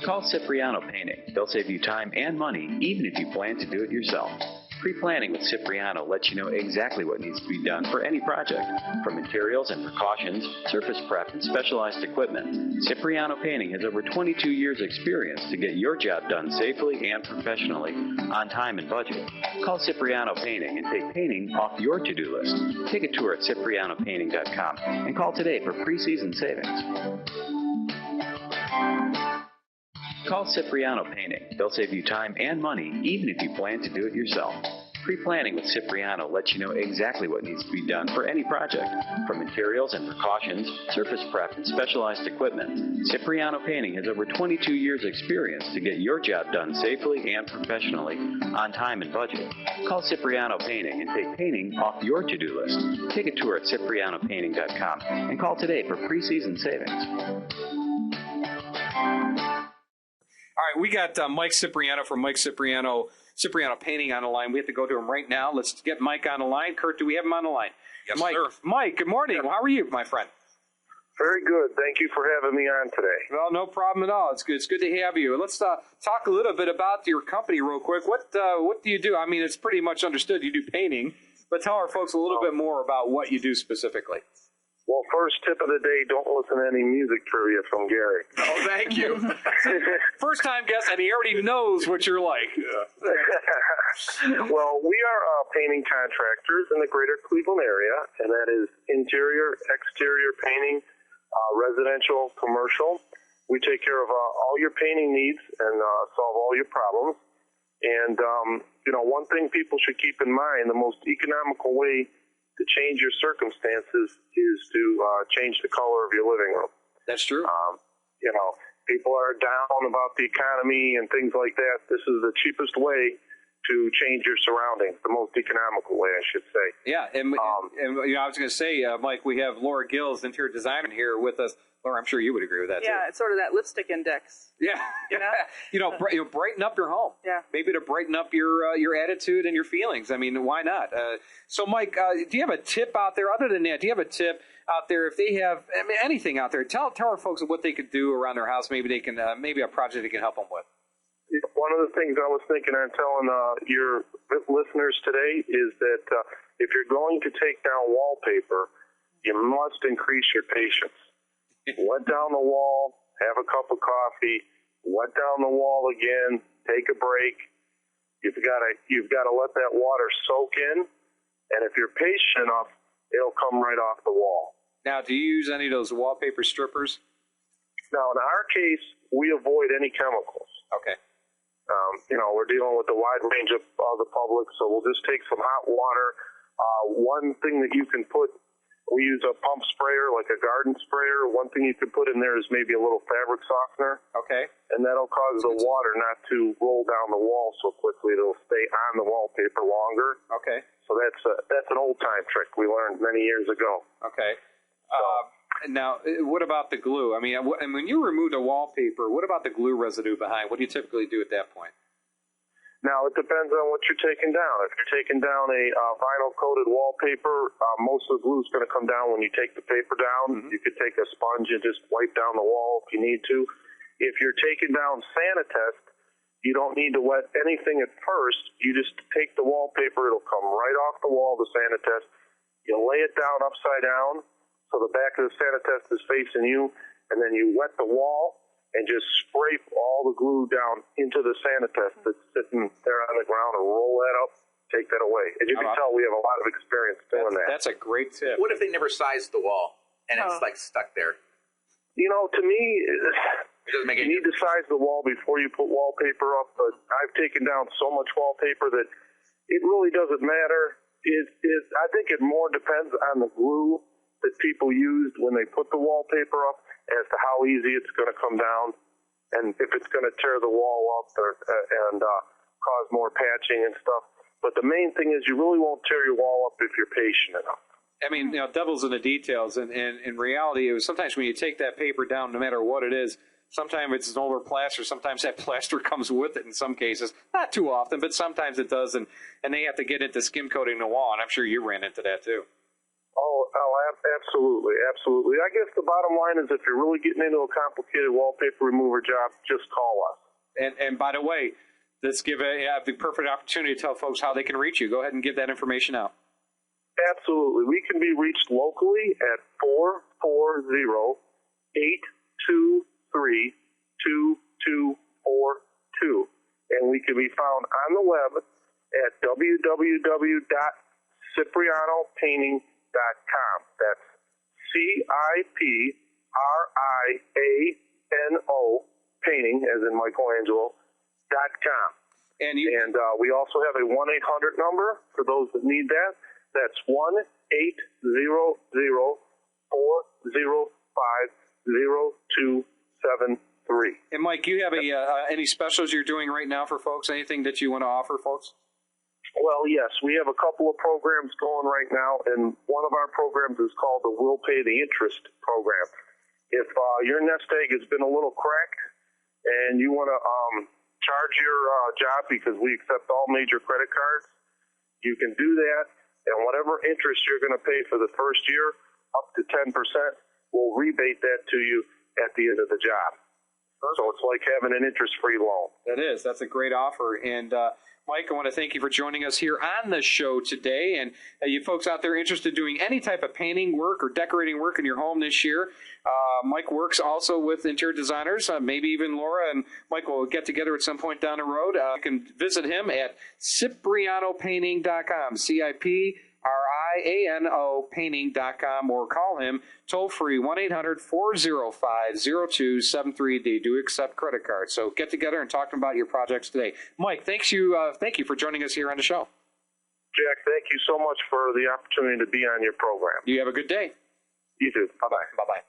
Call Cipriano Painting. They'll save you time and money, even if you plan to do it yourself. Pre-planning with Cipriano lets you know exactly what needs to be done for any project. From materials and precautions, surface prep, and specialized equipment, Cipriano Painting has over 22 years' experience to get your job done safely and professionally, on time and budget. Call Cipriano Painting and take painting off your to-do list. Take a tour at ciprianopainting.com and call today for pre-season savings. Call Cipriano Painting. They'll save you time and money, even if you plan to do it yourself. Pre-planning with Cipriano lets you know exactly what needs to be done for any project. From materials and precautions, surface prep, and specialized equipment, Cipriano Painting has over 22 years' experience to get your job done safely and professionally, on time and budget. Call Cipriano Painting and take painting off your to-do list. Take a tour at ciprianopainting.com and call today for pre-season savings. All right, we got Mike Cipriano from Cipriano Painting on the line. We have to go to him right now. Let's get Mike on the line. Kurt, do we have him on the line? Yes, Mike, sir. Mike, good morning. How are you, my friend? Very good. Thank you for having me on today. Well, no problem at all. It's good to have you. Let's talk a little bit about your company real quick. What do you do? I mean, it's pretty much understood you do painting, but tell our folks a little bit more about what you do specifically. Well, first tip of the day, don't listen to any music trivia from Gary. Oh, thank you. First time guest, and he already knows what you're like. Well, we are painting contractors in the greater Cleveland area, and that is interior, exterior painting, residential, commercial. We take care of all your painting needs and solve all your problems. And, one thing people should keep in mind, the most economical way to change your circumstances is to change the color of your living room. That's true. People are down about the economy and things like that. This is the cheapest way to change your surroundings, the most economical way, I should say. Yeah, and I was going to say, Mike, we have Laura Gills, interior designer, here with us. Laura, I'm sure you would agree with that, too. Yeah, it's sort of that lipstick index. Yeah. Brighten up your home. Yeah. Maybe to brighten up your attitude and your feelings. I mean, why not? So, Mike, do you have a tip out there? Other than that, do you have a tip out there if they have anything out there? Tell our folks what they could do around their house. Maybe they can maybe a project they can help them with. One of the things I was thinking on telling your listeners today is that if you're going to take down wallpaper, you must increase your patience. Wet down the wall, have a cup of coffee, wet down the wall again, take a break. You've got to let that water soak in, and if you're patient enough, it'll come right off the wall. Now, do you use any of those wallpaper strippers? Now, in our case, we avoid any chemicals. Okay. We're dealing with a wide range of the public, so we'll just take some hot water. One thing that you can put, we use a pump sprayer, like a garden sprayer. One thing you can put in there is maybe a little fabric softener. Okay. And that'll cause the water not to roll down the wall so quickly. It'll stay on the wallpaper longer. Okay. So that's an old-time trick we learned many years ago. Okay. Now, what about the glue? I mean, when you remove the wallpaper, what about the glue residue behind? What do you typically do at that point? Now, it depends on what you're taking down. If you're taking down a vinyl-coated wallpaper, most of the glue is going to come down when you take the paper down. Mm-hmm. You could take a sponge and just wipe down the wall if you need to. If you're taking down Sanitest, you don't need to wet anything at first. You just take the wallpaper. It'll come right off the wall, the Sanitest. You lay it down upside down, so the back of the Sanitest is facing you, and then you wet the wall and just scrape all the glue down into the Sanitest that's sitting there on the ground and roll that up, take that away. As you can tell, we have a lot of experience doing that. That's a great tip. What if they never sized the wall and it's like stuck there? To me, it doesn't make you need to size the wall before you put wallpaper up, but I've taken down so much wallpaper that it really doesn't matter. I think it more depends on the glue that people used when they put the wallpaper up as to how easy it's going to come down and if it's going to tear the wall up and cause more patching and stuff. But the main thing is you really won't tear your wall up if you're patient enough. I mean, devil's in the details, and in reality, sometimes when you take that paper down, no matter what it is, sometimes it's an over plaster, sometimes that plaster comes with it in some cases. Not too often, but sometimes it does, and they have to get into skim coating the wall, and I'm sure you ran into that too. Oh, Absolutely, absolutely. I guess the bottom line is if you're really getting into a complicated wallpaper remover job, just call us. And by the way, let's give the perfect opportunity to tell folks how they can reach you. Go ahead and give that information out. Absolutely. We can be reached locally at 440-823-2242. And we can be found on the web at www.ciprianopainting.com. That's CIPRIANO painting, as in Michelangelo.com. And we also have a 1-800 number for those that need that. That's 1-800-405-0273. And Mike, you have any specials you're doing right now for folks? Anything that you want to offer folks? Well, yes, we have a couple of programs going right now, and one of our programs is called the We'll Pay the Interest program. If your nest egg has been a little cracked and you want to charge your job because we accept all major credit cards, you can do that, and whatever interest you're going to pay for the first year, up to 10%, we'll rebate that to you at the end of the job. So it's like having an interest-free loan. That is. That's a great offer. And Mike, I want to thank you for joining us here on the show today. And you folks out there interested in doing any type of painting work or decorating work in your home this year, Mike works also with interior designers, maybe even Laura and Mike will get together at some point down the road. You can visit him at ciprianopainting.com, CIPRIANO painting.com, or call him toll free 1-800-405-0273. They do accept credit cards. So get together and talk to them about your projects today. Mike, thank you for joining us here on the show. Jack, thank you so much for the opportunity to be on your program. You have a good day. You too. Bye-bye. Bye-bye.